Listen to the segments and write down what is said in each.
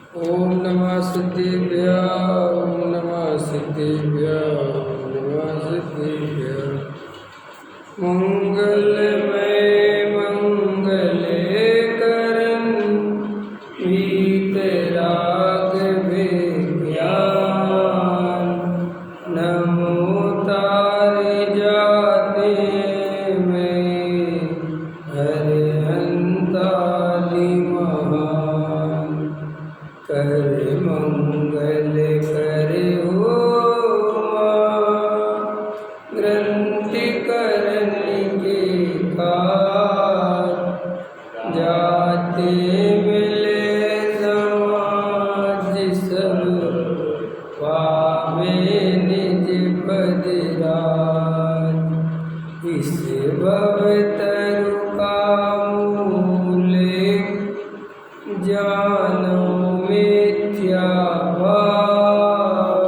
ओम नमः सिद्धेभ्य ओम नमः सिद्धेभ्य ओम नमः सिद्धेभ्य। मंगलमय मंगले करन वीतराग विज्ञान। नमो तारे जाते में हरे अंतादि महान। कर मंगल करे हो ग्रंथि करने के कार। जाते मिले समाज सब पावे निज पद राज। इस भव तरु का मूल जानो मिथ्या भाव।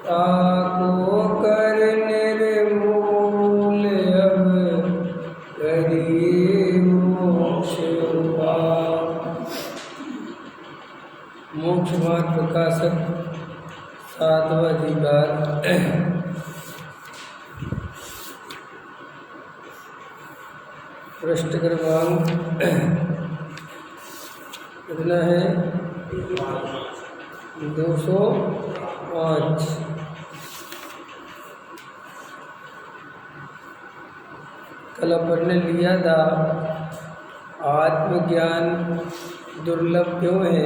ताको कर निर्मूल अब करिए मोक्ष उपाय। मोक्ष मार्ग प्रकाशक सातवां अधिकार। पृष्ठ क्रमांक कितना है? 205। कल अपन ने लिया था आत्मज्ञान दुर्लभ क्यों है।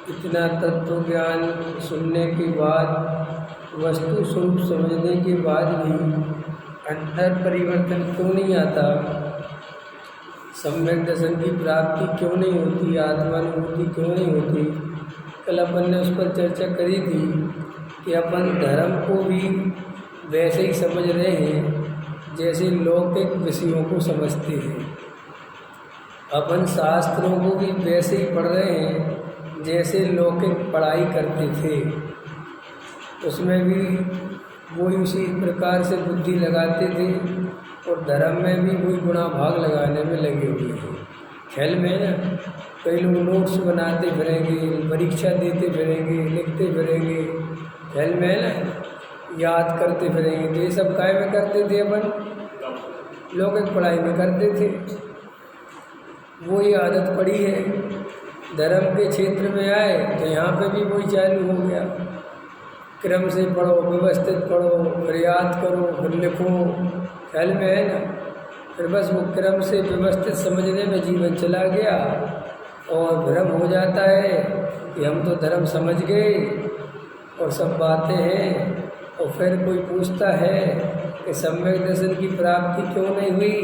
इतना तत्व ज्ञान सुनने के बाद, वस्तु स्वरूप समझने के बाद भी अंतर परिवर्तन क्यों नहीं आता, सम्यक दर्शन की प्राप्ति क्यों नहीं होती, आत्मानुभूति क्यों नहीं होती। कल अपन ने उस पर चर्चा करी थी कि अपन धर्म को भी वैसे ही समझ रहे हैं जैसे लौकिक विषयों को समझते हैं। अपन शास्त्रों को भी वैसे ही पढ़ रहे हैं जैसे लौकिक पढ़ाई करते थे। उसमें भी वही उसी प्रकार से बुद्धि लगाते थे और धर्म में भी वही गुणा भाग लगाने में लगे हुए हैं। खेल में ना कई लोग नोट्स बनाते फिरेंगे, परीक्षा देते फिरेंगे, लिखते फिरेंगे। खेल में ना याद करते फिरेंगे। तो ये सब काय में करते थे? अपन लौकिक पढ़ाई में करते थे। वही आदत पड़ी है। धर्म के क्षेत्र में आए तो यहाँ पे भी वही चालू हो गया। क्रम से पढ़ो, व्यवस्थित पढ़ो, फिर याद करो, फिर लिखो। ख्याल में है ना। फिर बस वो क्रम से व्यवस्थित समझने में जीवन चला गया और भ्रम हो जाता है कि हम तो धर्म समझ गए और सब बातें हैं। और फिर कोई पूछता है कि सम्यक दर्शन की प्राप्ति क्यों नहीं हुई,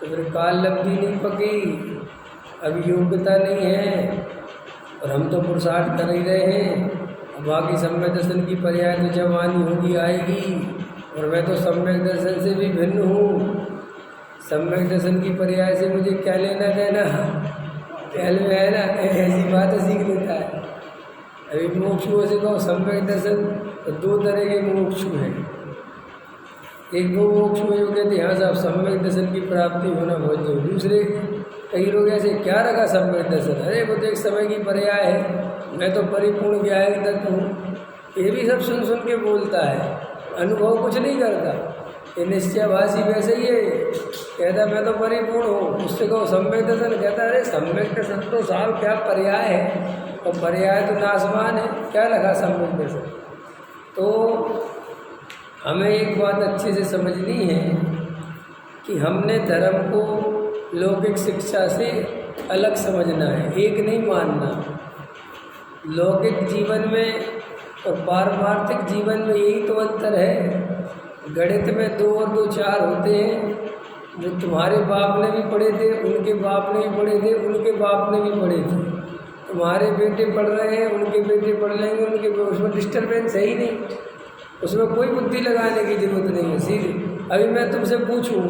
तो फिर काल लब्धि नहीं पकी, अभी योग्यता नहीं है और हम तो पुरुषार्थ कर ही रहे हैं। बाकी सम्यक दर्शन की पर्याय तो जब आनी होगी आएगी, और मैं तो सम्यक दर्शन से भी भिन्न हूँ। सम्यक दर्शन की पर्याय से मुझे क्या लेना देना? पहले में है ना, ऐसी बातें सीख लेता है। अभी मोक्षुओं से कहो सम्यक दर्शन, तो दो तरह के मोक्षु हैं। एक वो मोक्षु जो कहते यहाँ साहब सम्यक दर्शन की प्राप्ति होना बहुत जरूरी। दूसरे कई लोग ऐसे क्या रखा सम्यक दर्शन, अरे वो तो एक समय की पर्याय है, मैं तो परिपूर्ण ज्ञान तत्व हूँ। ये भी सब सुन सुन के बोलता है, अनुभव कुछ नहीं करता। ये निश्चयभाषी वैसे ही है, कहता मैं तो परिपूर्ण हूँ। उससे कहो सम्यक दर्शन, कहता अरे सम्यक दर्शन तो साहब क्या पर्याय है, और पर्याय तो नासमान है, क्या लगा सम्यक दर्शन। तो हमें एक बात अच्छे से समझनी है कि हमने धर्म को लौकिक शिक्षा से अलग समझना है, एक नहीं मानना। लौकिक जीवन में और पारमार्थिक जीवन में यही तो अंतर है। गणित में 2 और 2 4 होते हैं। जो तुम्हारे बाप ने भी पढ़े थे, उनके बाप ने भी पढ़े थे, उनके बाप ने भी पढ़े थे। तुम्हारे बेटे पढ़ रहे हैं, उनके बेटे पढ़ लेंगे, उनके, उसमें डिस्टर्बेंस है ही नहीं, उसमें कोई बुद्धि लगाने की जरूरत नहीं है। सीधे अभी मैं तुमसे पूछूं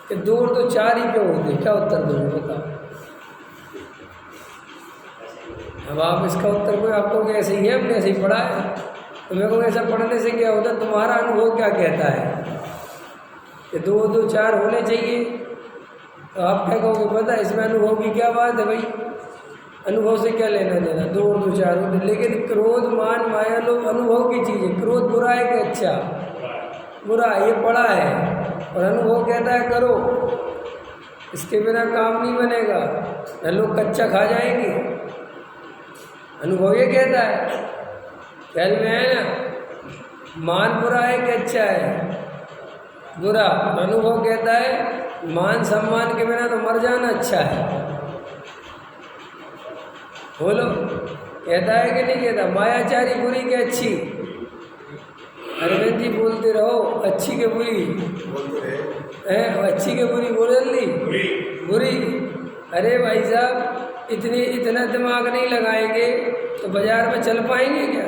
कि 2 और 2 4 ही क्यों होते, क्या उत्तर दोगे बताओ? अब आप इसका उत्तर कोई आपको कि ऐसे ही है, हमने ऐसे ही पढ़ा है। तो मेरे को ऐसा पढ़ने से क्या होता, तुम्हारा अनुभव क्या कहता है कि 2 2 4 होने चाहिए? तो आप क्या कहोगे, पता है इसमें अनुभव की क्या बात है भाई, अनुभव से क्या लेना देना, दो और दो चार होते। लेकिन क्रोध मान माया लोग अनुभव की चीज़ है। क्रोध बुरा है कि अच्छा, बुरा, ये पड़ा है, और अनुभव कहता है करो, इसके बिना काम नहीं बनेगा, न लोग कच्चा खा जाएंगे। अनुभव ये कहता है, ख्याल में है ना। मान बुरा है कि अच्छा है, बुरा। अनुभव कहता है मान सम्मान के बिना तो मर जाना अच्छा है। बोलो, कहता है कि नहीं कहता। मायाचारी बुरी के अच्छी, अरविंद जी बोलते रहो, अच्छी के बुरी है, अच्छी के बुरी बोल ली बुरी। अरे भाई साहब, इतना दिमाग नहीं लगाएंगे तो बाजार में चल पाएंगे क्या?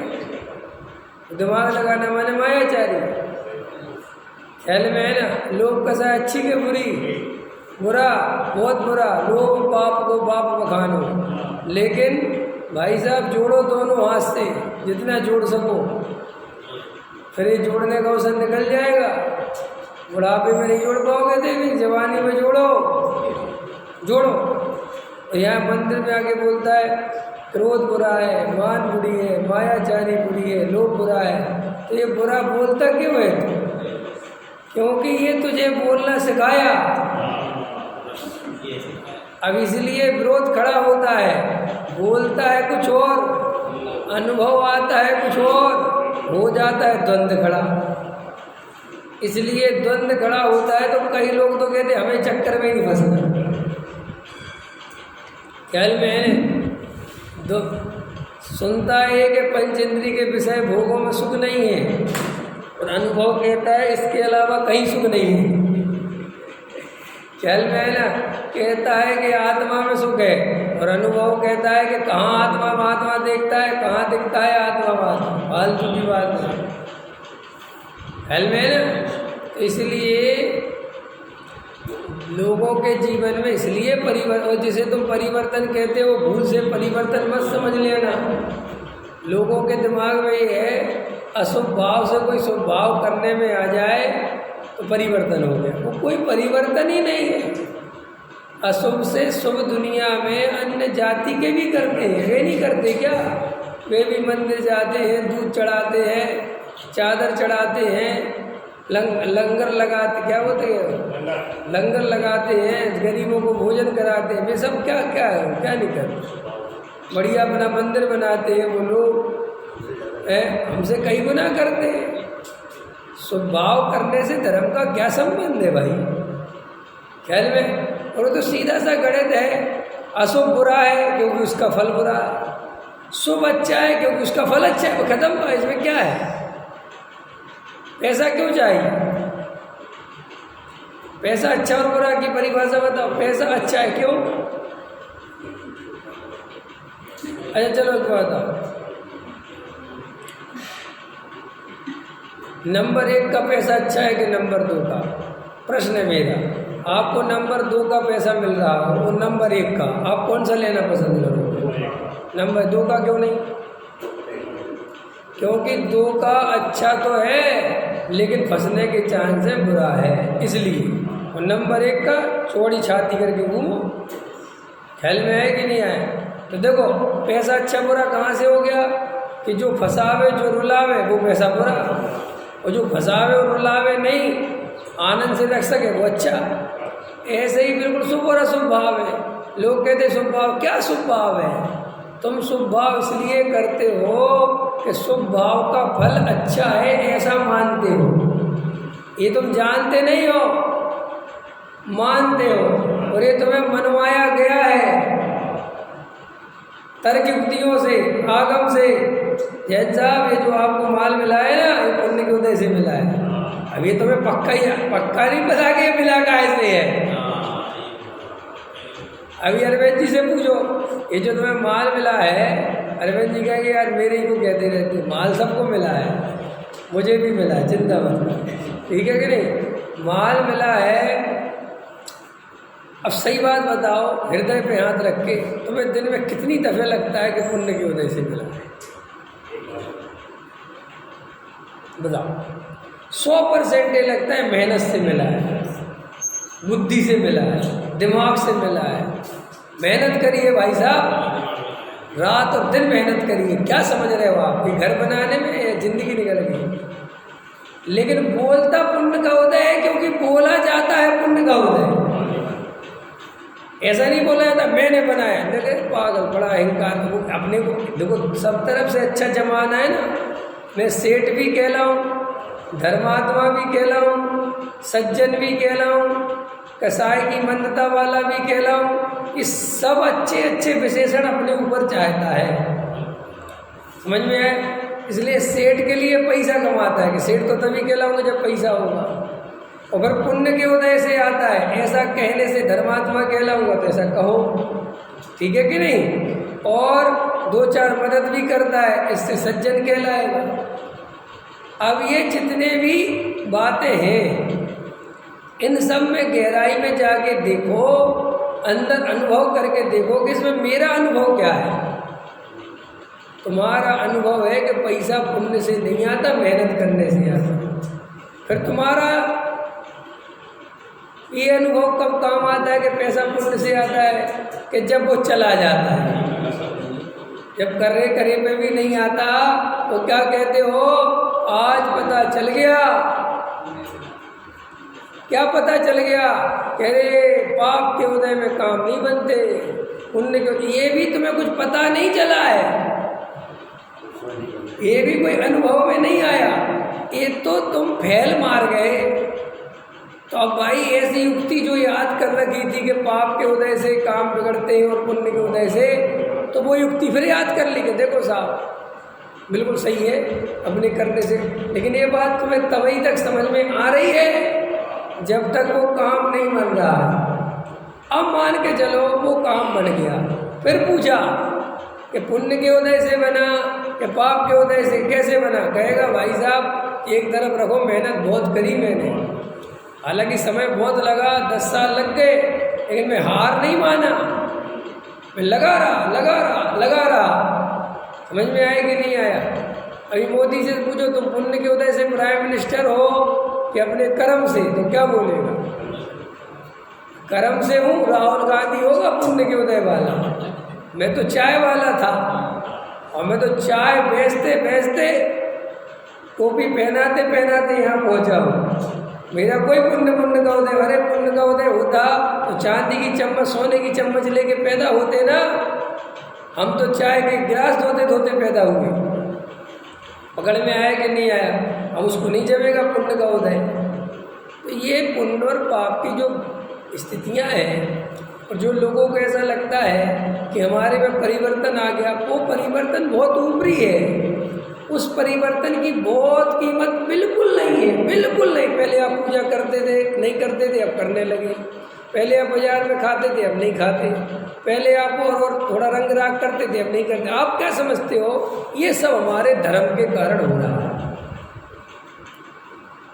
दिमाग लगाना माने मायाचारी। ख्याल में है ना। लोग कैसा अच्छी के बुरी, बुरा, बहुत बुरा। लोग पाप को बाप बखानो, लेकिन भाई साहब जोड़ो दोनों हाथ से जितना जोड़ सको, फिर ये जोड़ने का अवसर निकल जाएगा। बुढ़ापे में नहीं जोड़ पाओगे देवी, जवानी में जोड़ो। और यहाँ मंदिर में आके बोलता है क्रोध बुरा है, मान बुरी है, मायाचारी बुरी है, लोभ बुरा है। तो ये बुरा बोलता क्यों है तू? क्योंकि ये तुझे बोलना सिखाया। अब इसलिए विरोध खड़ा होता है, बोलता है कुछ और, अनुभव आता है कुछ और, हो जाता है द्वंद्व खड़ा। इसलिए द्वंद्व खड़ा होता है तो कई लोग तो कहते हमें चक्कर में नहीं फंसना। ख्याल में है। दो सुनता है कि पंचेंद्री के विषय भोगों में सुख नहीं है, और अनुभव कहता है इसके अलावा कहीं सुख नहीं है। ख्याल में है ना। कहता है कि आत्मा में सुख है, और अनुभव कहता है कि कहाँ आत्मा महात्मा देखता है, कहाँ दिखता है आत्मा महात्मा, फालतू की बात है। ख्याल में है ना। इसलिए लोगों के जीवन में इसलिए परिवर्तन, जिसे तुम परिवर्तन कहते हो, भूल से परिवर्तन मत समझ लेना। लोगों के दिमाग में ये है अशुभ भाव से कोई शुभ भाव करने में आ जाए तो परिवर्तन हो गया। वो कोई परिवर्तन ही नहीं है। अशुभ से शुभ दुनिया में अन्य जाति के भी करते हैं, वे नहीं करते क्या? वे भी मंदिर जाते हैं, दूध चढ़ाते हैं, चादर चढ़ाते हैं, लंगर लगाते, क्या बोलते हैं, लंगर लगाते हैं, गरीबों को भोजन कराते हैं। वे सब क्या क्या है, क्या नहीं करते? बढ़िया अपना मंदिर बनाते हैं वो लोग, हमसे कई गुना करते हैं। स्वभाव करने से धर्म का क्या संबंध है भाई? ख्याल में। और तो सीधा सा गणित है, अशुभ बुरा है क्योंकि उसका फल बुरा है, शुभ अच्छा है क्योंकि उसका फल अच्छा है। वो खत्म हुआ, इसमें क्या है? पैसा क्यों चाहिए? पैसा अच्छा और बुरा की परिभाषा बताओ। पैसा अच्छा है क्यों? अच्छा चलो एक बताओ, नंबर 1 का पैसा अच्छा है कि नंबर 2 का? प्रश्न है मेरा। आपको नंबर 2 का पैसा मिल रहा हो, वो नंबर 1 का, आप कौन सा लेना पसंद करोगे? नंबर 2 का। क्यों नहीं? क्योंकि 2 का अच्छा तो है लेकिन फंसने के चांस है, बुरा है, इसलिए। और नंबर 1 का चौड़ी छाती करके घूमो। ख्याल में है कि नहीं आए? तो देखो पैसा अच्छा बुरा कहाँ से हो गया कि जो फंसावे जो रुलावे वो पैसा बुरा, और जो फंसावे और रुलावे नहीं, आनंद से रख सके, वो अच्छा। ऐसे ही बिल्कुल शुभ और अशुभ भाव है। लोग कहते शुभ भाव, क्या शुभ भाव है? तुम शुभ भाव इसलिए करते हो कि शुभ भाव का फल अच्छा है, ऐसा मानते हो। ये तुम जानते नहीं हो, मानते हो, और ये तुम्हें मनवाया गया है तर्क युक्तियों से, आगम से। जैन साहब, ये जो आपको माल मिला है ना, ये पुण्य के उदय से मिला है। अब ये तुम्हें पक्का नहीं पता कि मिला कहाँ से है। अभी अरविंद जी से पूछो, ये जो तुम्हें माल मिला है, अरविंद जी कहेंगे यार मेरे ही को कहते रहते, माल सबको मिला है, मुझे भी मिला है, चिंता मत करो। ठीक है कि नहीं? माल मिला है। अब सही बात बताओ, हृदय पे हाथ रख के तुम्हें दिन में कितनी दफे लगता है कि पुण्य के उदय से मिला है? बताओ। 100% लगता है मेहनत से मिला है, बुद्धि से मिला है। दिमाग से मिला है। मेहनत करिए भाई साहब, रात और दिन मेहनत करिए। क्या समझ रहे हो आप, ये घर बनाने में या जिंदगी निकल गई? लेकिन बोलता पुण्य का उदय है, क्योंकि बोला जाता है पुण्य का उदय। ऐसा नहीं बोला जाता मैंने बनाया, देखे पागल, बड़ा अहंकार। अपने को देखो, सब तरफ से अच्छा जमाना है ना। मैं सेठ भी कहलाऊं, धर्मात्मा भी कहलाऊं, सज्जन भी कहलाऊं, कसाई की मंदता वाला भी कहलाऊं। इस सब अच्छे अच्छे विशेषण अपने ऊपर चाहता है। समझ में आए? इसलिए सेठ के लिए पैसा कमाता है कि सेठ तो तभी कहलाऊंगा जब पैसा होगा। और फिर पुण्य के उदय से आता है, ऐसा कहने से धर्मात्मा कहलाऊंगा, तो ऐसा कहो, ठीक है कि नहीं? और दो चार मदद भी करता है, इससे सज्जन कहलाएगा। अब ये जितने भी बातें हैं, इन सब में गहराई में जाके देखो, अंदर अनुभव करके देखो कि इसमें मेरा अनुभव क्या है। तुम्हारा अनुभव है कि पैसा पुण्य से नहीं आता, मेहनत करने से आता। फिर तुम्हारा ये अनुभव कब काम आता है कि पैसा पुण्य से आता है? कि जब वो चला जाता है। जब करे करे पे भी नहीं आता तो क्या कहते हो? आज पता चल गया। क्या पता चल गया? कह रहे पाप के उदय में काम नहीं बनते, पुण्य के। ये भी तुम्हें कुछ पता नहीं चला है, ये भी कोई अनुभव में नहीं आया, ये तो तुम फैल मार गए। तो अब भाई ऐसी युक्ति जो याद कर रखी थी कि पाप के उदय से काम बिगड़ते हैं और पुण्य के उदय से, तो वो युक्ति फिर याद कर ली कि देखो साहब बिल्कुल सही है अपने करने से। लेकिन ये बात तुम्हें तभी तक समझ में आ रही है जब तक वो काम नहीं बन रहा है। अब मान के चलो वो काम बन गया, फिर पूछा कि पुण्य के उदय से बना कि पाप के उदय से, कैसे बना? कहेगा भाई साहब एक तरफ रखो, मेहनत बहुत करी मैंने, हालांकि समय बहुत लगा, 10 साल लग गए, लेकिन मैं हार नहीं माना, मैं लगा रहा। समझ में आया कि नहीं आया? अभी मोदी से पूछो तुम पुण्य के उदय से प्राइम मिनिस्टर हो कि अपने कर्म से, तो क्या बोलेगा? कर्म से हूँ। राहुल गांधी होगा पुण्य के उदय वाला, मैं तो चाय वाला था, और मैं तो चाय बेचते बेचते, टोपी पहनाते पहनाते यहाँ पहुँचा हूँ। मेरा कोई पुण्य का उदय, अरे पुण्य का उदय होता तो चांदी की चम्मच, सोने की चम्मच लेके पैदा होते ना। हम तो चाय के गिलास धोते धोते पैदा हुए। पकड़ में आया कि नहीं आया? अब उसको नहीं जमेगा पुण्य का उदय। तो ये पुण्य और पाप की जो स्थितियाँ हैं, और जो लोगों को ऐसा लगता है कि हमारे में परिवर्तन आ गया, वो परिवर्तन बहुत ऊपरी है। उस परिवर्तन की बहुत कीमत बिल्कुल नहीं है, बिल्कुल नहीं। पहले आप पूजा करते थे, नहीं करते थे, अब करने लगे। पहले आप बाजार में खाते थे, अब नहीं खाते। पहले आप और थोड़ा रंग राग करते थे, अब नहीं करते। आप क्या समझते हो? ये सब हमारे धर्म के कारण हो रहा है।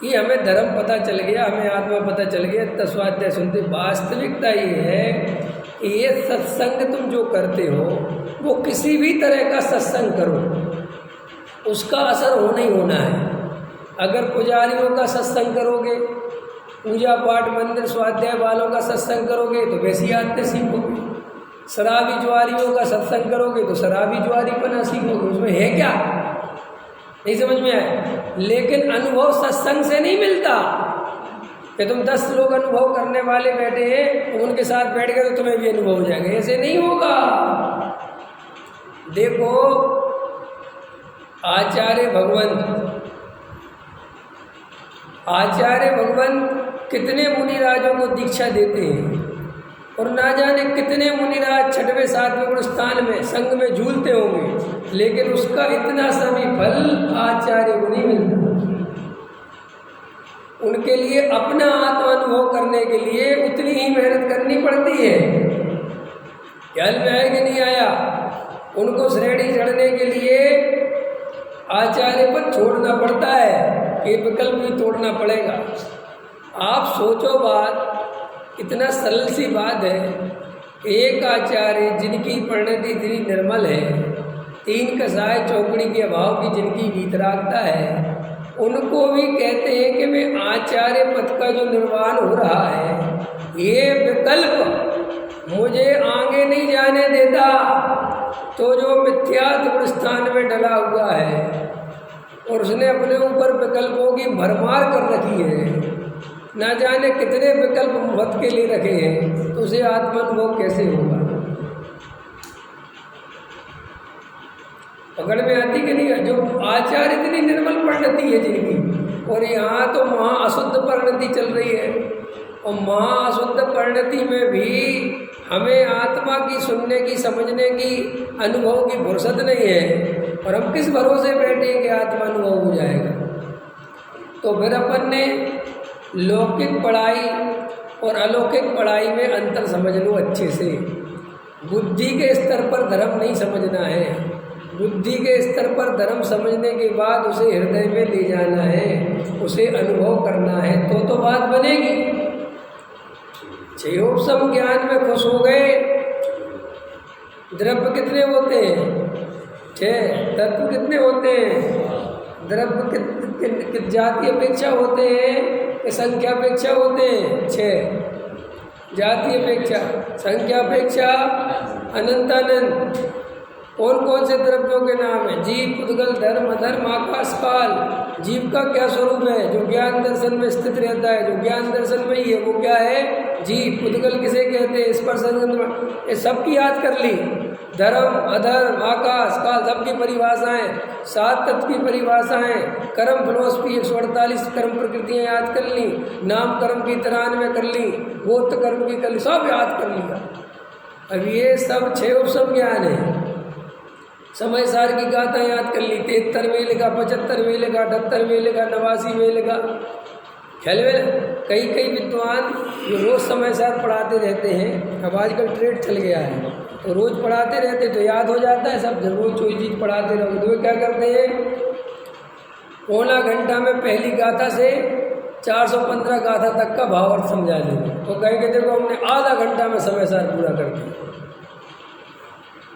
ये हमें धर्म पता चल गया, हमें आत्मा पता चल गया, तस्वाध्याय सुनते। वास्तविकता ये है कि ये सत्संग तुम जो करते हो, वो किसी भी तरह का सत्संग करो, उसका असर होना ही होना है। अगर पुजारियों का सत्संग करोगे, पूजा पाठ मंदिर स्वाध्याय वालों का सत्संग करोगे तो वैसी आदतें सीखोगे। शराबी जुआरियों का सत्संग करोगे तो शराबी जुआरीपना सीखोगे। उसमें है क्या? नहीं समझ में आए? लेकिन अनुभव सत्संग से नहीं मिलता कि तुम 10 लोग अनुभव करने वाले बैठे हैं, तो उनके साथ बैठ गए तो तुम्हें भी अनुभव हो जाएगा। ऐसे नहीं होगा। देखो आचार्य भगवंत कितने मुनिराजों को दीक्षा देते हैं, और ना जाने कितने मुनिराज 6वें 7वें गुण स्थान में संग में झूलते होंगे, लेकिन उसका इतना सा भी फल आचार्य को नहीं मिलता। उनके लिए अपना आत्म अनुभव करने के लिए उतनी ही मेहनत करनी पड़ती है। ख्याल में आया कि नहीं आया? उनको श्रेणी चढ़ने के लिए आचार्य पद छोड़ना पड़ता है, ये विकल्प भी तोड़ना पड़ेगा। आप सोचो बात, इतना सरल सी बात है। एक आचार्य जिनकी परिणति इतनी निर्मल है, 3 कसाय चौकड़ी के अभाव की जिनकी वीतरागता है, उनको भी कहते हैं कि मैं आचार्य पद का जो निर्वाण हो रहा है ये विकल्प मुझे आगे नहीं जाने देता। तो जो मिथ्यात्व स्थान में डला हुआ है और उसने अपने ऊपर विकल्पों की भरमार कर रखी है, ना जाने कितने विकल्प मुफ्त के लिए रखे हैं, तो उसे आत्मानुभव कैसे होगा? पकड़ में आती कि नहीं? जो आचार इतनी निर्मल परिणति है जिनकी, और यहाँ तो महा अशुद्ध परिणति चल रही है, और महा अशुद्ध परिणति में भी हमें आत्मा की सुनने की, समझने की, अनुभव की फुर्सत नहीं है, और हम किस भरोसे बैठे कि आत्मा अनुभव हो जाएगा। तो फिर अपन ने लौकिक पढ़ाई और अलौकिक पढ़ाई में अंतर समझ लो अच्छे से। बुद्धि के स्तर पर धर्म नहीं समझना है, बुद्धि के स्तर पर धर्म समझने के बाद उसे हृदय में ले जाना है, उसे अनुभव करना है, तो बात बनेगी। छयोपम ज्ञान में खुश हो गए। द्रव्य कितने होते हैं? 6। तत्व कितने होते हैं? द्रव्य जाति अपेक्षा होते हैं, संख्या अपेक्षा होते हैं? 6। जाति अपेक्षा, संख्या अपेक्षा, अनंतानंद। कौन कौन से द्रव्यों के नाम है? जीव, पुद्गल, धर्म, अधर्म, आकाश, काल। जीव का क्या स्वरूप है? जो ज्ञान दर्शन में स्थित रहता है, जो ज्ञान दर्शन में ही है, वो क्या है? जीव। पुद्गल किसे कहते हैं? स्पर्श, ये सबकी याद कर ली। धर्म, अधर्म, आकाश, काल, सबकी परिभाषाएं, 7 तत्व की परिभाषाएं, कर्म फिलोसफी 148 कर्म प्रकृतियां याद कर ली, नाम कर्म की 93 कर ली, गोत्र कर्म की कर ली, सब याद कर लिया। अब ये सब 6 उपसम ज्ञान है। समय सार की गाथा याद कर ली, 73 में लिखा, 75 में लिखा, 78 में लिखा, 89 में लिखा। ख्याल में कई विद्वान जो रोज़ समय सार पढ़ाते रहते हैं, अब आजकल ट्रेड चल गया है, तो रोज़ पढ़ाते रहते तो याद हो जाता है सब। रोज़ कोई चीज़ पढ़ाते रहोगे तो वे क्या करते हैं, पौना घंटा में पहली गाथा से 415 गाथा तक का भावार्थ समझा देंगे। तो कहेंगे देखो हमने आधा घंटा में समय सार पूरा कर दिया।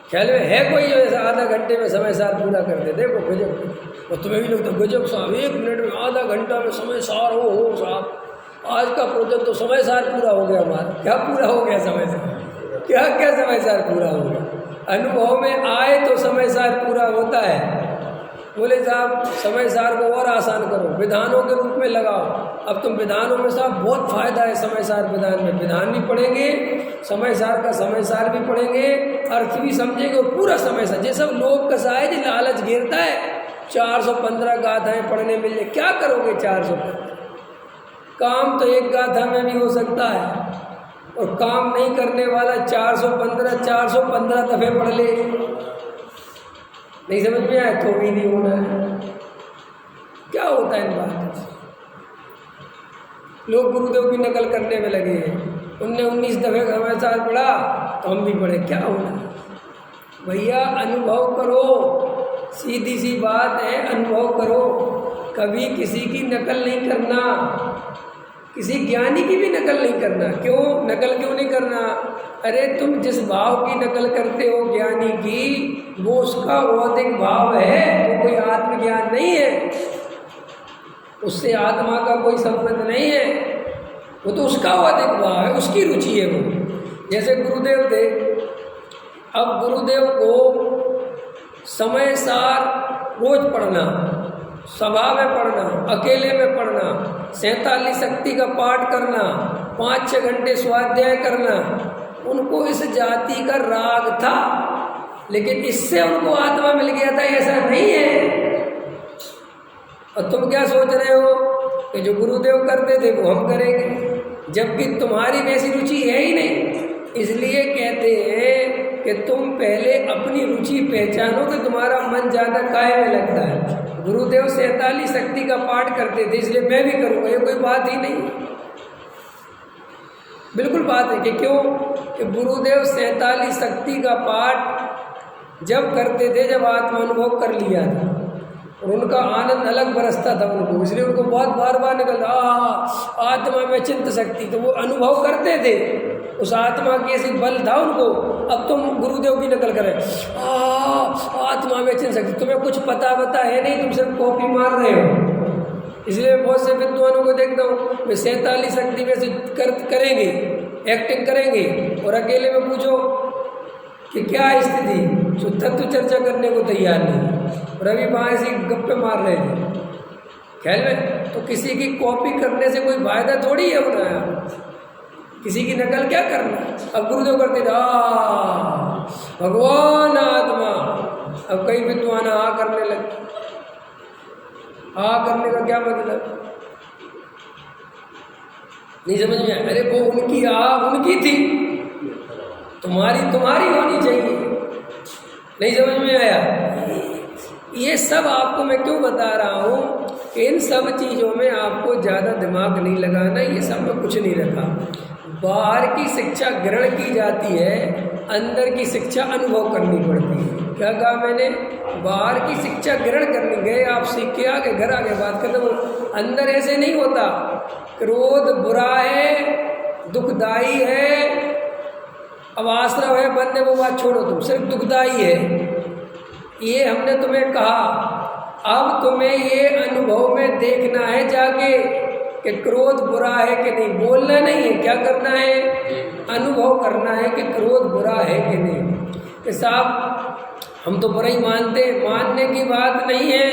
ख्याल में है कोई ऐसा आधा घंटे में समय सार पूरा कर दे? देखो गजब। और तुम्हें भी लोग तो गजब साहब, 1 मिनट में आधा घंटा में समय सार हो साहब, आज का प्रोजेक्ट तो समय सार पूरा हो गया हमारा। क्या पूरा हो गया समय सार? क्या समय सार पूरा हो गया? अनुभव में आए तो समय सार पूरा होता है। बोले साहब समय सार को और आसान करो, विधानों के रूप में लगाओ। अब तुम विधानों में साहब बहुत फायदा है समय सार विधान में, विधान भी पढ़ेंगे, समय सार का समय सार भी पढ़ेंगे, अर्थ भी समझेंगे, और पूरा समय सार। ये सब लोग का शायद लालच घेरता है, 415 गाथाएं पढ़ने मिल जाए, क्या करोगे 415? काम तो एक गाथा में भी हो सकता है, और काम नहीं करने वाला 415 दफे पढ़ ले। नहीं समझ में आया तो भी नहीं होना है। क्या होता है इन बातों से? लोग गुरुदेव की नकल करने में लगे हैं, उनने 19 दफे हमारे साथ पढ़ा तो हम भी पढ़े, क्या होना है? भैया अनुभव करो, सीधी सी बात है, अनुभव करो। कभी किसी की नकल नहीं करना, किसी ज्ञानी की भी नकल नहीं करना। क्यों नकल क्यों नहीं करना? अरे तुम जिस भाव की नकल करते हो ज्ञानी की, वो उसका भौतिक भाव है, वो कोई आत्मज्ञान नहीं है, उससे आत्मा का कोई संबंध नहीं है, वो तो उसका भौतिक भाव है, उसकी रुचि है वो। जैसे गुरुदेव थे, अब गुरुदेव को समय सार रोज पढ़ना, सभा में पढ़ना, अकेले में पढ़ना, 47 शक्ति का पाठ करना, 5-6 घंटे स्वाध्याय करना, उनको इस जाति का राग था, लेकिन इससे उनको आत्मा मिल गया था, ऐसा नहीं है। और तुम क्या सोच रहे हो कि जो गुरुदेव करते थे वो हम करेंगे, जबकि तुम्हारी वैसी रुचि है ही नहीं। इसलिए कहते हैं कि तुम पहले अपनी रुचि पहचानो तो तुम्हारा मन ज़्यादा काहे में लगता है। गुरुदेव 47 शक्ति का पाठ करते थे, इसलिए मैं भी करूँगा, ये कोई बात ही नहीं। बिल्कुल बात है कि क्यों कि गुरुदेव 47 शक्ति का पाठ जब करते थे जब आत्मानुभव कर लिया था, और उनका आनंद अलग बरसता था उनको, इसलिए उनको बहुत बार बार निकलता आत्मा में चिंत शक्ति, तो वो अनुभव करते थे, उस आत्मा की ऐसी बल था उनको। अब तुम गुरुदेव की नकल करें, आत्मा में चिंत शक्ति, तुम्हें कुछ पता है नहीं, तुम सिर्फ कॉपी मार रहे हो। इसलिए बहुत से विद्वानों को देखता हूँ वे 47 शक्ति में से करेंगे, एक्टिंग करेंगे, और अकेले में पूछो कि क्या स्थिति, जो तत्व चर्चा करने को तैयार नहीं। और अभी वहाँ ऐसी गप्पे मार रहे थे ख्याल में, तो किसी की कॉपी करने से कोई फायदा थोड़ी है उन्हें, किसी की नकल क्या करना। अब गुरुदेव करते थे भगवान आत्मा, अब कई विद्वान आ करने लगे। आ करने का क्या मतलब, नहीं समझ में आया। अरे वो उनकी आ उनकी थी, तुम्हारी तुम्हारी होनी चाहिए, नहीं समझ में आया। ये सब आपको मैं क्यों बता रहा हूँ, इन सब चीज़ों में आपको ज़्यादा दिमाग नहीं लगाना, ये सब में कुछ नहीं रखा। बाहर की शिक्षा ग्रहण की जाती है, अंदर की शिक्षा अनुभव करनी पड़ती है। क्या कहा मैंने, बाहर की शिक्षा ग्रहण करने गए आप, सीख के आगे घर आगे बात करते हो, अंदर ऐसे नहीं होता। क्रोध बुरा है, दुखदाई है, अब आश्रम है बनने वो बात छोड़ो, तुम सिर्फ दुखदाई है ये हमने तुम्हें कहा। अब तुम्हें ये अनुभव में देखना है जाके कि क्रोध बुरा है कि नहीं, बोलना नहीं है, क्या करना है, अनुभव करना है कि क्रोध बुरा है कि नहीं। कि साहब हम तो बुरा ही मानते, मानने की बात नहीं है,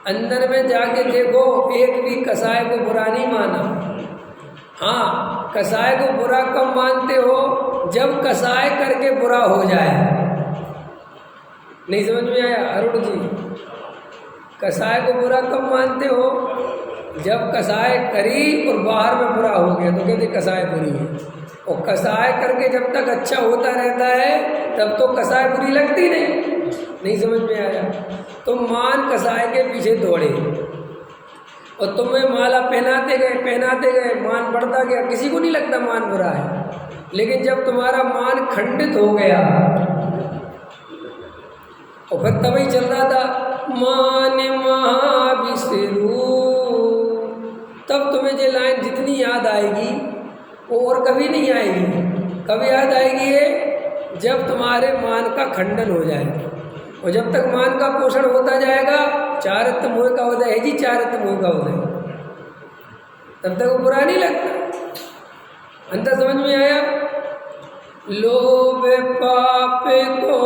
अंदर में जाके देखो, एक भी कसाय को बुरा नहीं माना। हाँ, कसाय को बुरा कब मानते हो, जब कसाय करके बुरा हो जाए। नहीं समझ में आया अरुण जी, कसाय को बुरा कब मानते हो, जब कसाय करी और बाहर में बुरा हो गया तो कहते कसाय बुरी है। और कसाय करके जब तक अच्छा होता रहता है तब तो कसाय बुरी लगती नहीं समझ में आया। तुम मान कसाय के पीछे दौड़े और तुम्हें माला पहनाते गए, मान बढ़ता गया, किसी को नहीं लगता मान बुरा है। लेकिन जब तुम्हारा मान खंडित हो गया और फिर तभी चल रहा था मान महाविष्णु, तब तुम्हें ये लाइन जितनी याद आएगी वो और कभी नहीं आएगी। कभी याद आएगी ये जब तुम्हारे मान का खंडन हो जाएगा। और जब तक मान का पोषण होता जाएगा, चारित्र मोह का उदय है जी, चारित्र मोह का उदय, तब तक वो बुरा नहीं लगता। अंतर समझ में आया। लोभ पाप को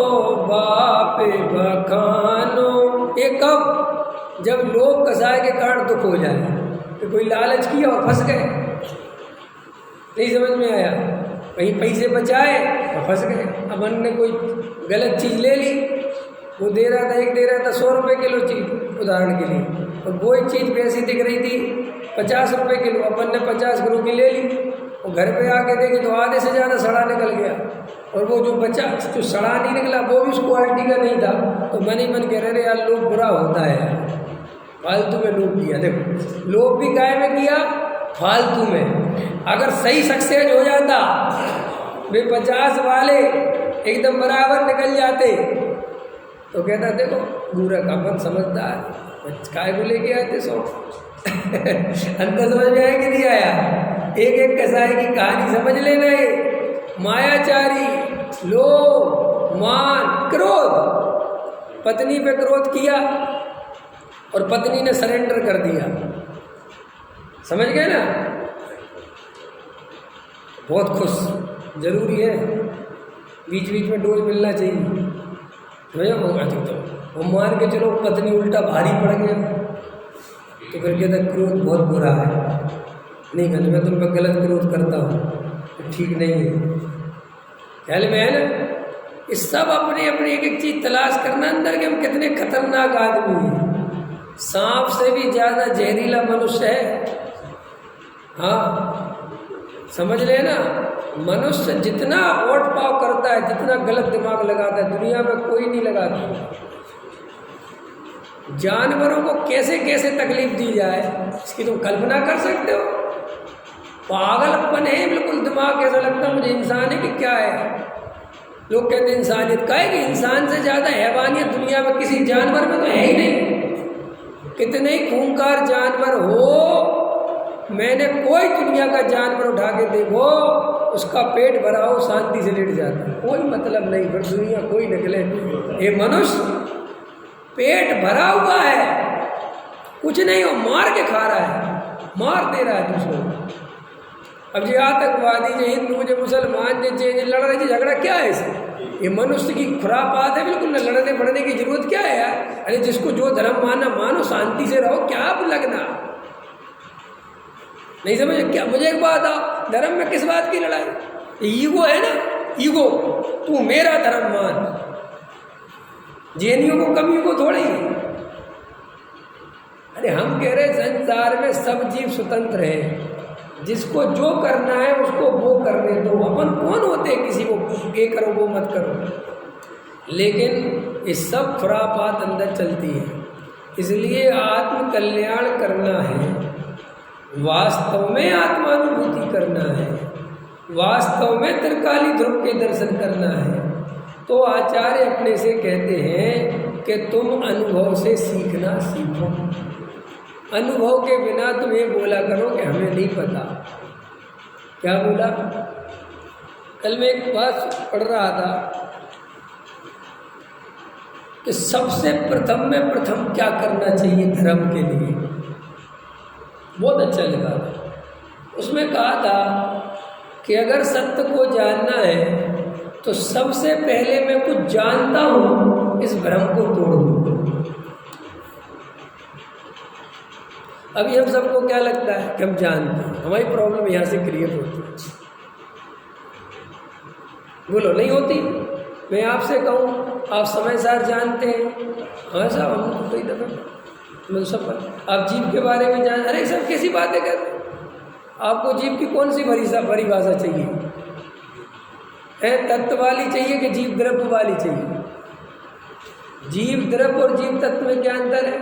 बाप बखानो, ये कब, जब लोभ कसाय के कारण दुख हो जाए, तो कोई लालच किया और फंस गए, नहीं समझ में आया, कहीं पैसे बचाए और फंस गए। अब हमने कोई गलत चीज़ ले ली, वो दे रहा था 100 रुपये किलो चीज़ उदाहरण के लिए, और वही चीज़ वैसी दिख रही थी 50 रुपये किलो, अपन ने 50 किलो की ले ली और घर पे आके देखी तो आधे से ज़्यादा सड़ा निकल गया, और वो जो बचा जो सड़ा नहीं निकला वो भी उस क्वालिटी का नहीं था। तो मन ही मन कह रहे यार लोभ बुरा होता है, फालतू में लोभ किया। देखो लोभ भी काय में किया, फालतू में। अगर सही सक्सेस हो जाता, वे 50 वाले एकदम बराबर निकल जाते तो कहता देखो बुरा अपन समझदार काय को लेके आते 100 अंतर समझ में आया कि नहीं आया। एक कसाई की कहानी समझ लेना है। मायाचारी, लोभ, मान, क्रोध, पत्नी पे क्रोध किया और पत्नी ने सरेंडर कर दिया, समझ गए ना। बहुत खुश, जरूरी है बीच बीच में डोज मिलना चाहिए। तो वो मान के चलो पत्नी उल्टा भारी पड़ गया तो फिर कहता क्रोध बहुत बुरा है, नहीं कहते मैं तुम पर गलत क्रोध करता हूँ, ठीक नहीं है। ख्याल में है ना। इस सब अपनी अपनी एक चीज़ तलाश करना अंदर के हम कितने खतरनाक आदमी हैं। सांप से भी ज़्यादा जहरीला मनुष्य है। हाँ समझ लेना, मनुष्य जितना ओट पाव करता है, जितना गलत दिमाग लगाता है, दुनिया में कोई नहीं लगाता। जानवरों को कैसे कैसे तकलीफ दी जाए इसकी तुम कल्पना कर सकते हो। पागलपन है बिल्कुल, दिमाग ऐसा लगता है मुझे इंसान है कि क्या है। लोग कहते हैं इंसानियत का है कि इंसान से ज़्यादा हैवानियत दुनिया में किसी जानवर में तो है ही नहीं। कितने ही खूंखार जानवर हो, मैंने कोई दुनिया का जानवर उठा के देखो, उसका पेट भरा हो शांति से लेट जाता है, कोई मतलब नहीं, फिर दुनिया कोई निकले। ये मनुष्य पेट भरा हुआ है, कुछ नहीं हो, मार के खा रहा है, मार दे रहा है दूसरों को। अब जो आतंकवादी, जो हिंदू, जो मुसलमान, जो लड़ रहे, जो झगड़ा क्या है इसमें? ये मनुष्य की खुरापात है बिल्कुल। न लड़ने बढ़ने की जरूरत क्या है यार? अरे जिसको जो धर्म मानना मानो, शांति से रहो, क्या आप लगना? नहीं समझ? क्या मुझे एक बात आओ, धर्म में किस बात की लड़ाई? ईगो है ना, ईगो। तू मेरा धर्म मान। जैनियों को कम ईगो थोड़ी है। अरे हम कह रहे संसार में सब जीव स्वतंत्र हैं, जिसको जो करना है उसको वो करने दो। अपन कौन होते हैं किसी को ये करो वो मत करो? लेकिन ये सब खुरापात अंदर चलती है। इसलिए आत्म कल्याण करना है, वास्तव में आत्मानुभूति करना है, वास्तव में त्रिकाली ध्रुव के दर्शन करना है। तो आचार्य अपने से कहते हैं कि तुम अनुभव से सीखना सीखो। अनुभव के बिना तुम ये बोला करो कि हमें नहीं पता। क्या बोला? कल मैं एक बात पढ़ रहा था कि सबसे प्रथम में प्रथम क्या करना चाहिए धर्म के लिए। बहुत अच्छा लगा था। उसमें कहा था कि अगर सत्य को जानना है तो सबसे पहले मैं कुछ जानता हूँ, इस भ्रम को तोड़ूं। अभी हम सबको क्या लगता है कि हम जानते हैं, हमारी प्रॉब्लम यहाँ से क्रिएट होती है। बोलो नहीं होती? मैं आपसे कहूँ आप समय सार जानते हैं? हाँ साहब, हम कई दफा मतलब सब। आप जीव के बारे में जान, अरे सब कैसी बातें कर रहे? आपको जीव की कौन सी परिभाषा चाहिए है? तत्व वाली चाहिए कि जीव द्रव्य वाली चाहिए? जीव द्रव्य और जीव तत्व में क्या अंतर है?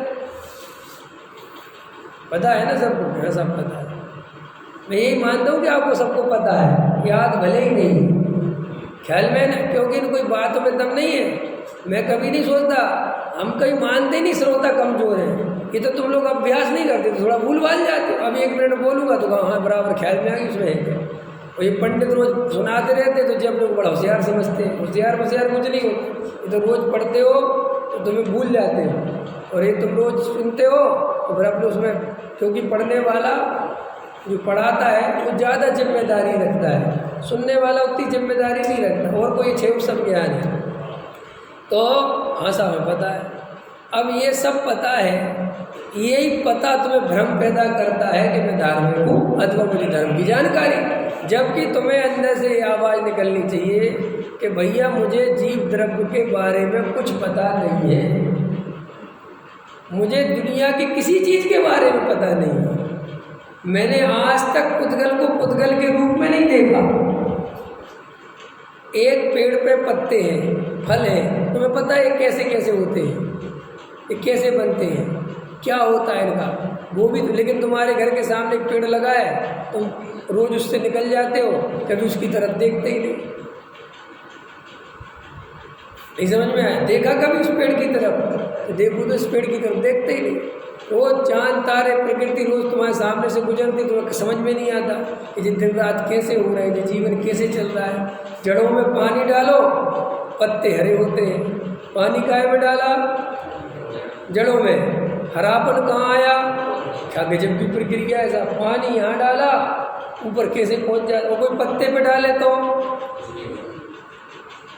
पता है ना सबको? क्या सब पता है? मैं यही मानता हूँ कि आपको सबको पता है, याद भले ही नहीं ख्याल में ना, क्योंकि इन कोई बातों में दम नहीं है। मैं कभी नहीं सोचता, हम कहीं मानते नहीं श्रोता कमजोर है। ये तो तुम लोग अभ्यास नहीं करते, तो थोड़ा भूल भाल जाते हो। अभी 1 मिनट बोलूँगा तो हाँ बराबर ख्याल में आ गई, उसमें है क्या? और ये पंडित रोज सुनाते रहते तो जब लोग बड़ा होशियार समझते हैं। होशियार कुछ नहीं होता। ये तो रोज़ पढ़ते हो तो तुम्हें भूल जाते हो, और ये तुम रोज़ सुनते हो तो फिर अपने उसमें, क्योंकि पढ़ने वाला जो पढ़ाता है वो ज़्यादा जिम्मेदारी रखता है, सुनने वाला उतनी जिम्मेदारी नहीं रखता, और कोई छेव सब ज्ञान है। तो हाँ साहब पता है। अब ये सब पता है, यही पता तुम्हें भ्रम पैदा करता है कि मैं धार्मिक हूँ अथवा मुझे धर्म की जानकारी, जबकि तुम्हें अंदर से ये आवाज़ निकलनी चाहिए कि भैया मुझे जीव द्रव्य के बारे में कुछ पता नहीं है, मुझे दुनिया की किसी चीज़ के बारे में पता नहीं है, मैंने आज तक पुद्गल को पुद्गल के रूप में नहीं देखा। एक पेड़ पे पत्ते हैं, फल हैं, तुम्हें पता है कैसे कैसे होते हैं, ये कैसे बनते हैं, क्या होता है इनका, वो भी। लेकिन तुम्हारे घर के सामने एक पेड़ लगा है, तुम रोज उससे निकल जाते हो, कभी उसकी तरफ देखते ही नहीं समझ में आया? देखा कभी उस पेड़ की तरफ? देखो तो इस पेड़ की तरफ देखते ही नहीं। रोज चांद तारे प्रकृति रोज तुम्हारे सामने से गुजरती, तुम्हें समझ में नहीं आता कि ये दिन रात कैसे हो रहे हैं, ये जीवन कैसे चल रहा है। जड़ों में पानी डालो, पत्ते हरे होते हैं। पानी काहे में डाला? जड़ों में। हरापन कहाँ आया? क्या गजब की प्रक्रिया है साहब। पानी यहाँ डाला, ऊपर कैसे पहुँच जाए? और कोई पत्ते पे डाले तो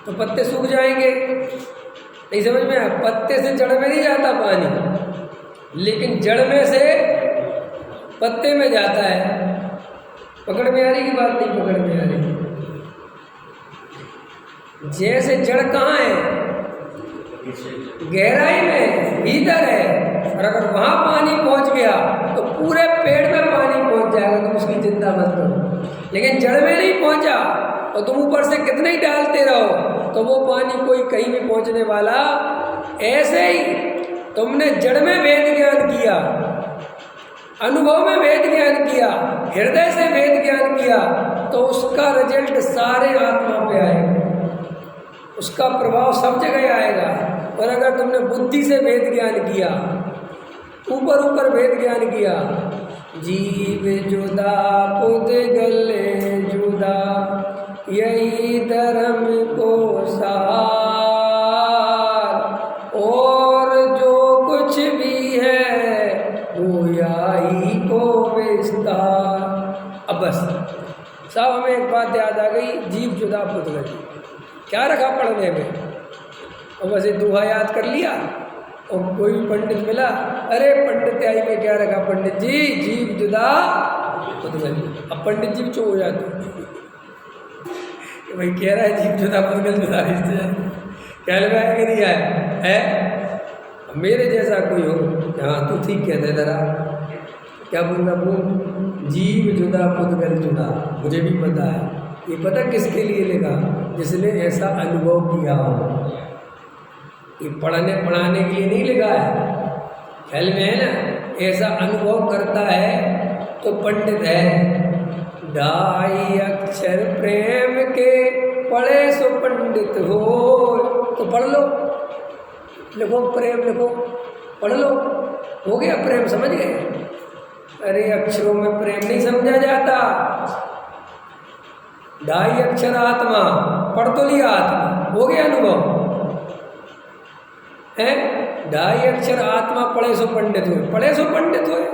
पत्ते सूख जाएंगे। नहीं समझ में आया? पत्ते से जड़ में नहीं जाता पानी, लेकिन जड़ में से पत्ते में जाता है। पकड़ में आ रही की बात? नहीं पकड़ में आ रही। जैसे जड़ कहाँ है? गहराई में, भीतर है। और अगर वहां पानी पहुंच गया तो पूरे पेड़ में पानी पहुंच जाएगा, तुम उसकी चिंता मत करो। लेकिन जड़ में नहीं पहुंचा और तुम ऊपर से कितने ही डालते रहो तो वो पानी कोई कहीं भी पहुंचने वाला। ऐसे ही तुमने जड़ में वेद ज्ञान किया, अनुभव में वेद ज्ञान किया, हृदय से वेद ज्ञान किया, तो उसका रिजल्ट सारे आत्मा पे आएगा, उसका प्रभाव सब जगह आएगा। और अगर तुमने बुद्धि से वेद ज्ञान किया, ऊपर ऊपर वेद ज्ञान किया, जीव जुदा पुद्गल जुदा, यही धर्म को सार, और जो कुछ भी है वो याही को विस्तार। अब बस बात याद आ गई, जीव जुदा पुद्गल। क्या रखा पढ़ने में? और बस ये दोहा याद कर लिया। और कोई भी पंडित मिला, अरे पंडित आई में क्या रखा पंडित जी? जीव जुदा पुद्गल। अब पंडित जी चुप हो जाते, भाई कह रहा है जीव जुदा पुद्गल जुदा क्या लगाया कि नहीं आया है? मेरे जैसा कोई हो, हाँ तू ठीक कहते जरा, क्या बोलना बोल, जीव जुदा पुद्गल जुदा। मुझे भी पता है, ये पता किसके लिए लिखा? जिसने ऐसा अनुभव किया हो। ये पढ़ने पढ़ाने के लिए नहीं लिखा है, ख्याल में है ना? ऐसा अनुभव करता है तो पंडित है। ढाई अक्षर प्रेम के पढ़े सो पंडित हो। तो पढ़ लो, लिखो प्रेम, लिखो पढ़ लो, हो गया प्रेम, समझ गए? अरे अक्षरों में प्रेम नहीं समझा जाता। ढाई अक्षर आत्मा, पढ़ तो लिया आत्मा, हो गया अनुभव है। ढाई अक्षर आत्मा पढ़े सो पंडित हुए, पढ़े सो पंडित हुए,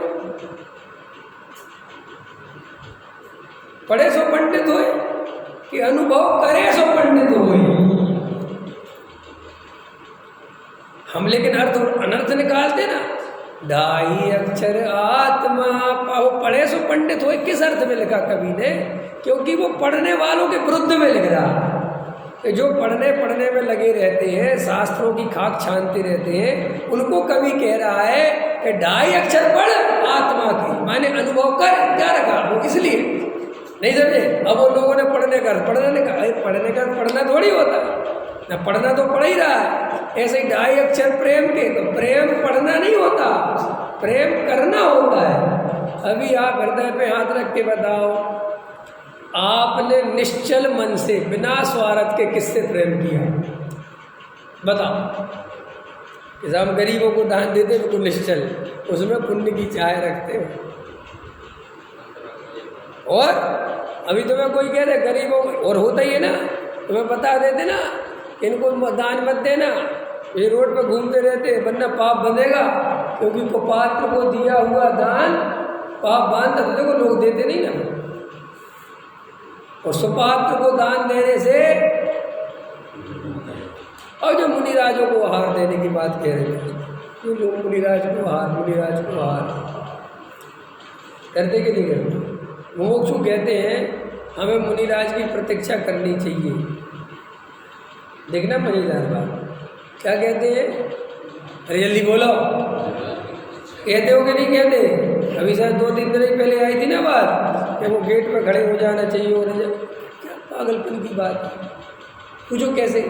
पढ़े सो पंडित हुए कि अनुभव करे सो पंडित हुए। हम लेकिन अर्थ और अनर्थ निकालते ना। ढाई अक्षर आत्मा पढ़े सो पंडित हुए, किस अर्थ में लिखा कवि ने? क्योंकि वो पढ़ने वालों के विरुद्ध में लिख रहा है। जो पढ़ने में लगे रहते हैं, शास्त्रों की खाक छानते रहते हैं, उनको कवि कह रहा है कि ढाई अक्षर पढ़ आत्मा की, माने अनुभव कर। क्या रखा वो? इसलिए नहीं समझे? अब वो लोगों ने पढ़ने का पढ़ना थोड़ी होता ना, पढ़ना तो पढ़ ही रहा है। ऐसे ही ढाई अक्षर प्रेम के, तो प्रेम पढ़ना नहीं होता, प्रेम करना होता है। अभी आप हृदय पे हाथ रख के बताओ, आपने निश्चल मन से बिना स्वार्थ के किससे प्रेम किया? बताओ। जैसे हम गरीबों को दान देते तो निश्चल, उसमें पुण्य की चाह रखते हो। और अभी तुम्हें कोई कह रहे गरीबों, और होता ही है ना, तुम्हें बता देते ना इनको दान मत देना, ये रोड पे घूमते रहते वरना पाप बंधेगा। क्योंकि कुपात्र को दिया हुआ दान पाप बांधता, तो देखो लोग देते नहीं ना। और सुपात्र को दान देने से, और जो मुनिराजों को आहार देने की बात कह रहे थे, क्यों लोग मुनिराज को आहार करते कि नहीं करते? मुमुक्षु कहते हैं हमें मुनिराज की प्रतीक्षा करनी चाहिए। देखना मजेदार बात, क्या कहते हैं? अरे जल्दी बोलो, कहते हो कि नहीं कहते? अभी शायद 2-3 दिन पहले आई थी ना बात कि वो गेट पे खड़े हो जाना चाहिए। और क्या पागलपन की बात है, पूछो कैसे?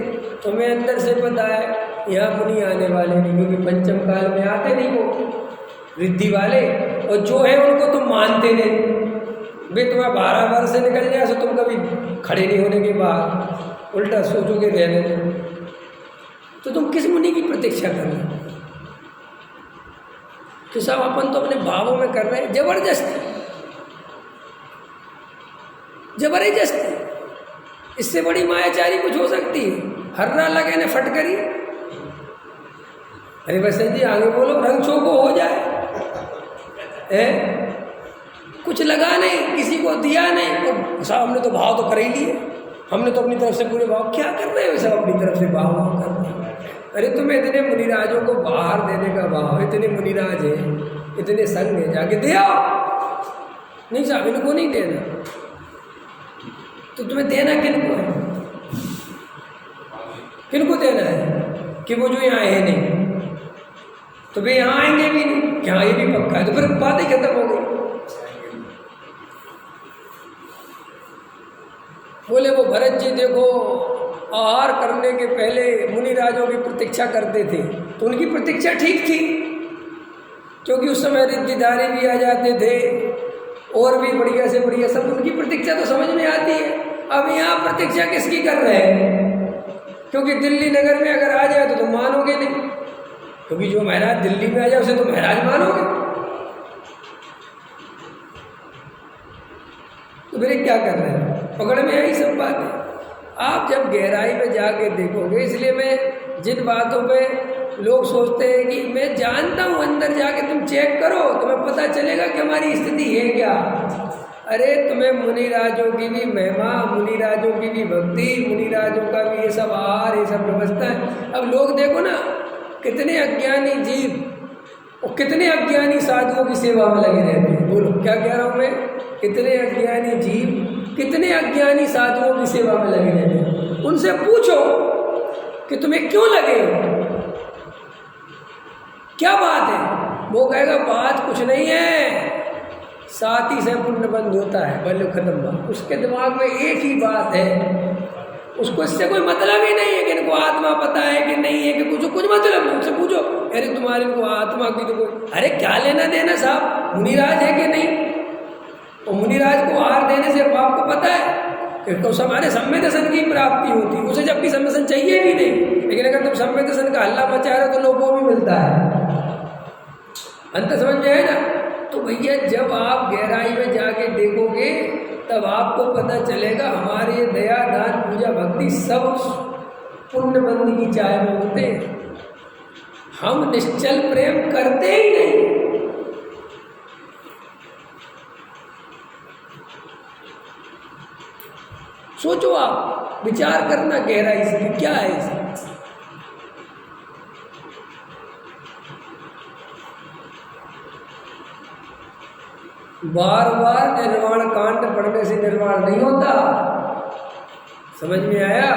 तुम्हें अंदर से पता है यहाँ मुनि आने वाले नहीं, क्योंकि पंचम काल में आते नहीं वो रिद्धि वाले, और जो है उनको तुम मानते नहीं। भाई तुम्हें 12 वर्ष से निकल जाए तो तुम कभी खड़े नहीं होने के बाद उल्टा सोचोगे रहने दो, तो तुम किस मुनि की प्रतीक्षा कर रहे हो? तो सब अपन तो अपने भावों में कर रहे हैं, जबरदस्ती। इससे बड़ी मायाचारी कुछ हो सकती है? हर्रा लगे ने फटकरी। अरे वैसे जी आगे बोलो, रंग चोको हो जाए, कुछ लगा नहीं, किसी को दिया नहीं, तो साहब हमने तो भाव तो कर ही लिए, हमने तो अपनी तरफ से पूरे भाव। क्या कर रहे हो? सब अपनी तरफ से भाव कर रहे हैं। अरे तुम्हें इतने मुनिराजों को बाहर देने का भाव, इतने मुनिराज हैं, इतने संग हैं, जाके दे आओ। नहीं साहब इनको नहीं देना, तो तुम्हें देना किनको है? किनको देना है? कि वो जो यहाँ है नहीं, तो वे यहाँ आएंगे भी नहीं, यहाँ ये भी पक्का है, तो फिर बात ही खत्म हो गई। बोले वो भरत जी देखो, आहार करने के पहले मुनिराजों की प्रतीक्षा करते थे, तो उनकी प्रतीक्षा ठीक थी, क्योंकि उस समय रिद्धिधारी भी आ जाते थे और भी बढ़िया से बढ़िया सब, उनकी प्रतीक्षा तो समझ में आती है। अब यहाँ प्रतीक्षा किसकी कर रहे हैं? क्योंकि दिल्ली नगर में अगर आ जाए तो तुम मानोगे नहीं, क्योंकि जो महाराज दिल्ली में आ जाए उसे तो महाराज मानोगे। तो फिर क्या कर रहे हैं? पकड़ में आई सब बात है। आप जब गहराई में जाके देखोगे, इसलिए मैं जिन बातों पे लोग सोचते हैं कि मैं जानता हूँ, अंदर जाके तुम चेक करो, तुम्हें पता चलेगा कि हमारी स्थिति है क्या। अरे तुम्हें मुनिराजों की भी महिमा, मुनिराजों की भी भक्ति, मुनिराजों का भी ये सब आहार, ये सब व्यवस्था है। अब लोग देखो ना, कितने अज्ञानी जीव और कितने अज्ञानी साधुओं की सेवा में लगे रहते हैं। बोलो क्या कह रहा हूँ मैं? कितने अज्ञानी जीव, कितने अज्ञानी साधुओं की सेवा में लगे रहते हैं। उनसे पूछो कि तुम्हें क्यों लगे, क्या बात है? वो कहेगा बात कुछ नहीं है, साथी से पुण्य बंद होता है, बल्ले खत्म बात। उसके दिमाग में एक ही बात है, उसको इससे कोई मतलब ही नहीं है कि इनको आत्मा पता है कि नहीं है, कि कुछ मतलब नहीं। उससे पूछो अरे तुम्हारे को आत्मा की तो कोई, अरे क्या लेना देना साहब, मुनिराज है कि नहीं? और मुनिराज को आहार देने से आपको पता है कि तो हमारे सम्य दर्शन की प्राप्ति होती है, उसे जबकि सम्य दर्शन चाहिए भी नहीं। लेकिन अगर तुम सम्य दर्शन का हल्ला मचा रहे हो तो लोगों को भी मिलता है। अंत समझ में है ना? तो भैया जब आप गहराई में जाके देखोगे तब आपको पता चलेगा हमारे ये दया दान पूजा भक्ति सब पुण्य बंदी की चाय में होते हैं। हम निश्चल प्रेम करते ही नहीं। सोचो, आप विचार करना गहराई से क्या है इसमें। बार बार निर्वाण कांड पढ़ने से निर्वाण नहीं होता। समझ में आया?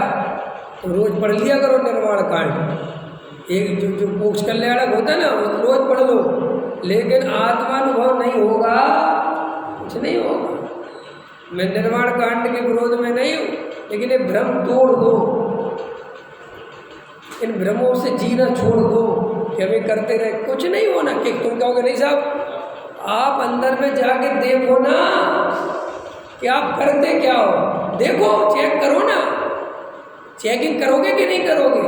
तो रोज पढ़ लिया करो निर्वाण कांड। एक जो मोक्ष कल्याणक होता है ना, रोज पढ़ लो, लेकिन आत्मानुभव नहीं होगा, कुछ नहीं होगा। मैं निर्वाण कांड के विरोध में नहीं हूँ, लेकिन ये भ्रम तोड़ दो, इन भ्रमों से जीना छोड़ दो कि हमें करते रहे, कुछ नहीं होना। कि तुम कहोगे नहीं साहब, आप अंदर में जाके देखो ना कि आप करते क्या हो, देखो, चेक करो ना। चेकिंग करोगे कि नहीं करोगे?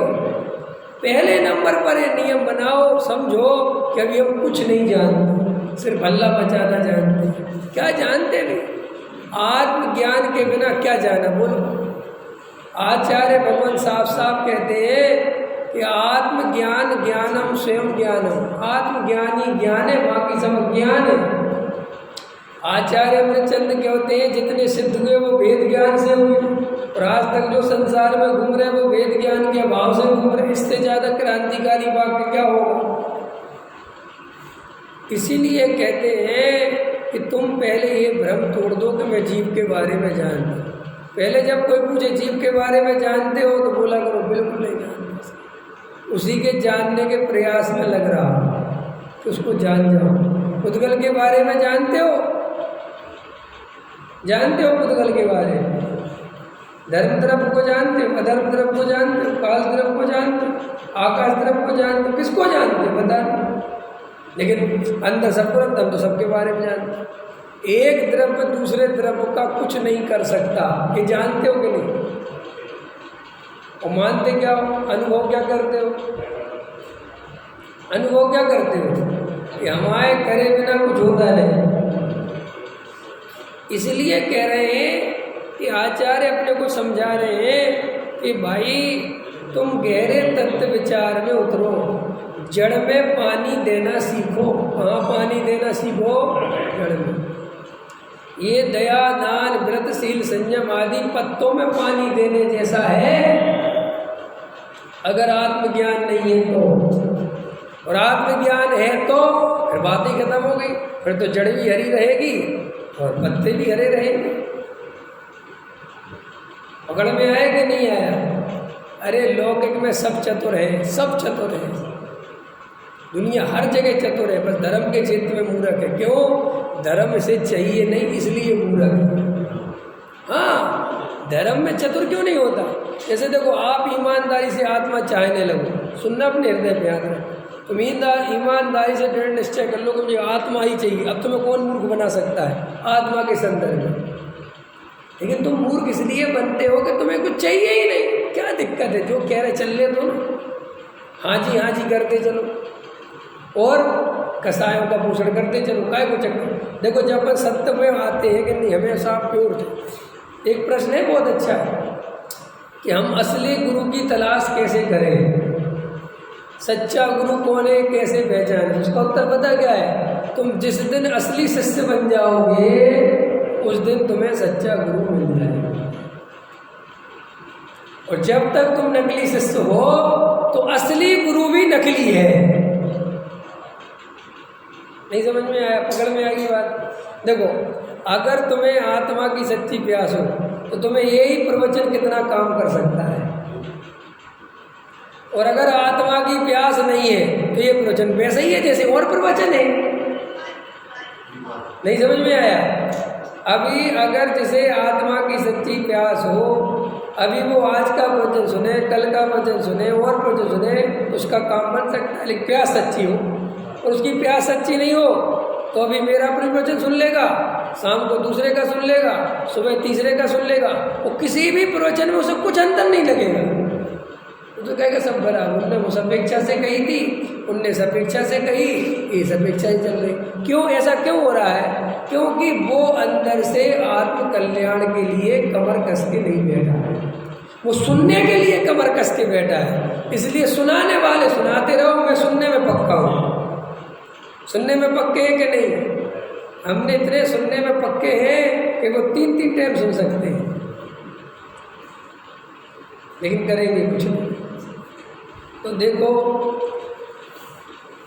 पहले नंबर पर ये नियम बनाओ, समझो कि अभी हम कुछ नहीं जानते, सिर्फ हल्ला मचाना जानते हैं। क्या जानते नहीं? आत्मज्ञान के बिना क्या जाना? बोलो। आचार्य भगवान साफ साफ कहते हैं कि आत्मज्ञान ज्ञानम स्वयं ज्ञानम, आत्मज्ञानी ज्ञान है, बाकी सब ज्ञान है। आचार्य अमृतचंद कहते हैं जितने सिद्ध हुए वो वेद ज्ञान से हुए, और आज तक जो संसार में घूम रहे वो वेद ज्ञान के अभाव से घूम रहे। इससे ज़्यादा क्रांतिकारी वाक्य क्या होगा? इसीलिए कहते हैं कि तुम पहले ये भ्रम तोड़ दो कि मैं जीव के बारे में जानता हूँ। पहले जब कोई पूछे जीव के बारे में जानते हो तो बोला करो बिल्कुल नहीं जानते। उसी के जानने के प्रयास में लग रहा हो तो उसको जान जाओ। पुद्गल के बारे में जानते हो? जानते हो पुद्गल के बारे में? धर्म द्रव्य को जानते हो, अधर्म द्रव्य को जानते हो, काल द्रव्य को जानते हो, आकाश द्रव्य को जानते हो, किसको जानते हो बता दो। लेकिन अंदर सबको रखता, हम तो सबके बारे में जानते। एक द्रव्य दूसरे द्रव्य का कुछ नहीं कर सकता, ये जानते हो कि नहीं? और मानते क्या हो? अनुभव क्या करते हो? अनुभव क्या करते हो? कि हमारे करे बिना कुछ होता नहीं। इसलिए कह रहे हैं कि आचार्य अपने को समझा रहे हैं कि भाई तुम गहरे तत्व विचार में उतरो, जड़ में पानी देना सीखो। कहाँ पानी देना सीखो? जड़ में। ये दया दान व्रतशील संयम आदि पत्तों में पानी देने जैसा है अगर आत्मज्ञान नहीं है तो। और आत्मज्ञान है तो फिर बात ही खत्म हो गई, फिर तो जड़ भी हरी रहेगी और पत्ते भी हरे रहेंगे। पकड़ में आया कि नहीं आया? अरे लौकिक में सब चतुर है, सब चतुर है, दुनिया हर जगह चतुर है, बस धर्म के क्षेत्र में मूर्ख है। क्यों? धर्म से चाहिए नहीं इसलिए मूर्ख है। हाँ, धर्म में चतुर क्यों नहीं होता? जैसे देखो, आप ईमानदारी से आत्मा चाहने लगो, सुनना अपने हृदय पे याद रखो। तुम ईमानदारी से दृढ़ निश्चय कर लो कि मुझे आत्मा ही चाहिए। अब तुम्हें कौन मूर्ख बना सकता है आत्मा के संदर्भ में? लेकिन तुम मूर्ख इसलिए बनते हो कि तुम्हें कुछ चाहिए ही नहीं। क्या दिक्कत है? जो कह रहे चल ले दो ना, हाँ जी करते चलो, और कसायों का पोषण करते चलो, काय को चक्कर। देखो जब अपन सत्य में आते हैं कि नहीं हमेशा प्योर थे। एक प्रश्न है बहुत अच्छा कि हम असली गुरु की तलाश कैसे करें, सच्चा गुरु कौन है कैसे पहचाने? उसका उत्तर पता क्या है? तुम जिस दिन असली शिष्य बन जाओगे उस दिन तुम्हें सच्चा गुरु मिल जाएगा। और जब तक तुम नकली शिष्य हो तो असली गुरु भी नकली है। नहीं समझ में आया? पकड़ में आएगी बात? देखो, अगर तुम्हें आत्मा की सच्ची प्यास हो तो तुम्हें यही प्रवचन कितना काम कर सकता है, और अगर आत्मा की प्यास नहीं है तो ये प्रवचन वैसे ही है जैसे और प्रवचन है। नहीं समझ में आया? अभी अगर जैसे आत्मा की सच्ची प्यास हो, अभी वो आज का प्रवचन सुने, कल का प्रवचन सुने और प्रवचन सुने, उसका काम बन सकता है। लेकिन प्यास सच्ची हो, और उसकी प्यास सच्ची नहीं हो तो अभी मेरा प्रवचन सुन लेगा, शाम को दूसरे का सुन लेगा, सुबह तीसरे का सुन लेगा, वो किसी भी प्रवचन में उसे कुछ अंतर नहीं लगेगा। तो कहेगा सब बराबर, उनने वो सपेक्षा से कही थी, उनने सपेक्षा से कही, ये सपेक्षा ही चल रही। क्यों ऐसा क्यों हो रहा है? क्योंकि वो अंदर से आत्म कल्याण के लिए कमर कस के नहीं बैठा है, वो सुनने के लिए कमर कस के बैठा है। इसलिए सुनाने वाले सुनाते रहो, मैं सुनने में पक्का हूँ। सुनने में पक्के हैं कि नहीं? हमने इतने सुनने में पक्के हैं कि वो 3-3 टाइम सुन सकते हैं, लेकिन करेंगे कुछ नहीं। तो देखो,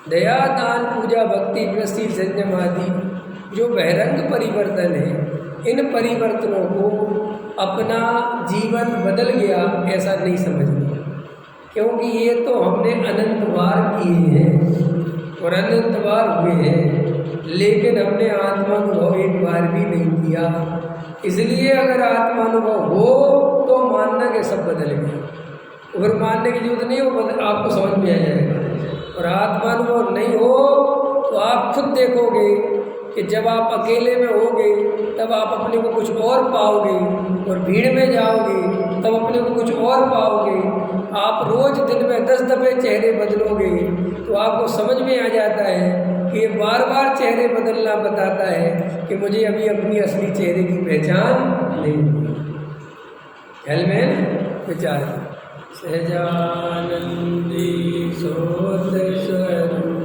दया, दान, पूजा, भक्ति, वृष्टि, संयम आदि जो बहिरंग परिवर्तन है, इन परिवर्तनों को अपना जीवन बदल गया ऐसा नहीं समझना, क्योंकि ये तो हमने अनंत बार किए हैं और अनंत बार हुए हैं, लेकिन हमने आत्मानुभव एक बार भी नहीं किया। इसलिए अगर आत्मानुभव हो तो मानना कि सब बदल गया, और मानने की जरूरत नहीं हो, आपको समझ में आ जाएगा। और आत्मानुभव नहीं हो तो आप खुद देखोगे कि जब आप अकेले में होगे तब आप अपने को कुछ और पाओगे, और भीड़ में जाओगे तब अपने को कुछ और पाओगे। आप रोज दिन में 10 दफ़े चेहरे बदलोगे तो आपको समझ में आ जाता है कि ये बार बार चेहरे बदलना बताता है कि मुझे अभी अपनी असली चेहरे की पहचान नहीं हुई। ख्याल में विचार सहजानंदी सोत स्वरूप